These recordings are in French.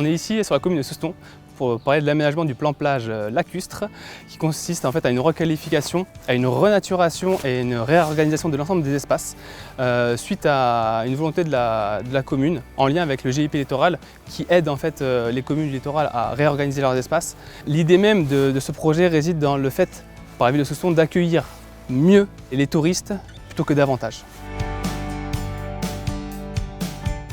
On est ici sur la commune de Souston pour parler de l'aménagement du plan plage lacustre qui consiste en fait à une requalification, à une renaturation et une réorganisation de l'ensemble des espaces suite à une volonté de la commune en lien avec le GIP littoral qui aide en fait les communes du littoral à réorganiser leurs espaces. L'idée même de ce projet réside dans le fait par la ville de Souston d'accueillir mieux les touristes plutôt que davantage.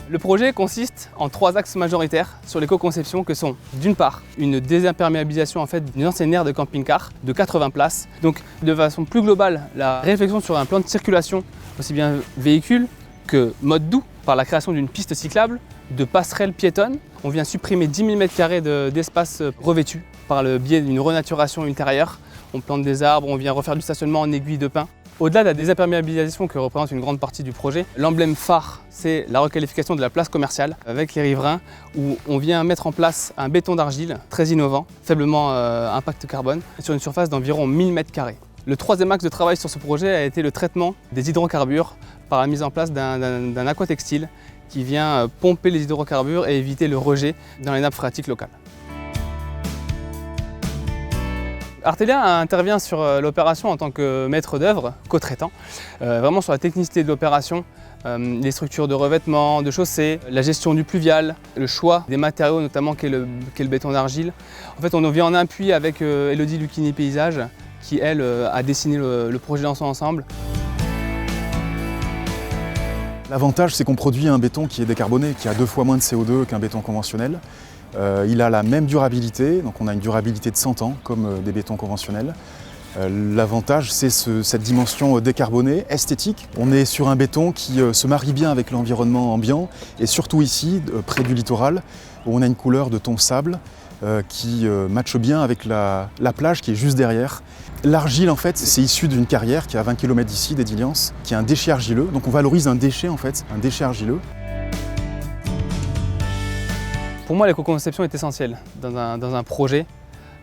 Le projet consiste en 3 axes majoritaires sur l'éco-conception que sont d'une part une désimperméabilisation en fait d'une ancienne aire de camping-car de 80 places. Donc de façon plus globale, la réflexion sur un plan de circulation aussi bien véhicule que mode doux par la création d'une piste cyclable, de passerelles piétonnes. On vient supprimer 10 000 m² d'espace revêtu par le biais d'une renaturation ultérieure. On plante des arbres, on vient refaire du stationnement en aiguille de pin. Au-delà de la désimperméabilisation que représente une grande partie du projet, l'emblème phare, c'est la requalification de la place commerciale avec les riverains où on vient mettre en place un béton d'argile très innovant, faiblement impact carbone, sur une surface d'environ 1000 m². Le 3e axe de travail sur ce projet a été le traitement des hydrocarbures par la mise en place d'un aquatextile qui vient pomper les hydrocarbures et éviter le rejet dans les nappes phréatiques locales. Artelia intervient sur l'opération en tant que maître d'œuvre, co-traitant, vraiment sur la technicité de l'opération, les structures de revêtement, de chaussée, la gestion du pluvial, le choix des matériaux notamment qu'est le béton d'argile. En fait, on vient en appui avec Elodie Lucchini Paysage qui, elle, a dessiné le projet dans son ensemble. L'avantage, c'est qu'on produit un béton qui est décarboné, qui a 2 fois moins de CO2 qu'un béton conventionnel. Il a la même durabilité, donc on a une durabilité de 100 ans comme des bétons conventionnels. L'avantage, c'est cette dimension décarbonée, esthétique. On est sur un béton qui se marie bien avec l'environnement ambiant et surtout ici, près du littoral, où on a une couleur de ton sable qui matche bien avec la plage qui est juste derrière. L'argile, en fait, c'est issu d'une carrière qui est à 20 km d'ici, d'Ediliance, qui est un déchet argileux. Donc on valorise un déchet, en fait, un déchet argileux. Pour moi, l'éco-conception est essentielle dans un projet,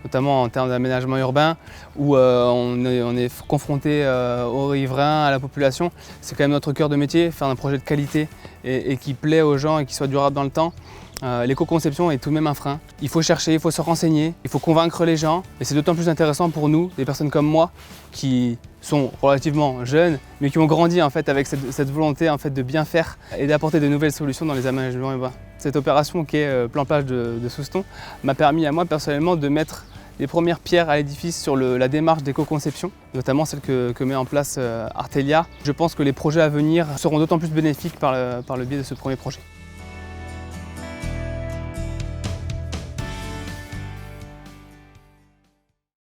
notamment en termes d'aménagement urbain, où on est confronté aux riverains, à la population. C'est quand même notre cœur de métier, faire un projet de qualité et qui plaît aux gens et qui soit durable dans le temps. L'éco-conception est tout de même un frein. Il faut chercher, il faut se renseigner, il faut convaincre les gens. Et c'est d'autant plus intéressant pour nous, des personnes comme moi, qui sont relativement jeunes, mais qui ont grandi en fait, avec cette volonté en fait, de bien faire et d'apporter de nouvelles solutions dans les aménagements urbains. Cette opération qui est plan plage de Souston m'a permis à moi personnellement de mettre les premières pierres à l'édifice sur la démarche d'éco-conception, notamment celle que met en place Artelia. Je pense que les projets à venir seront d'autant plus bénéfiques par le biais de ce premier projet.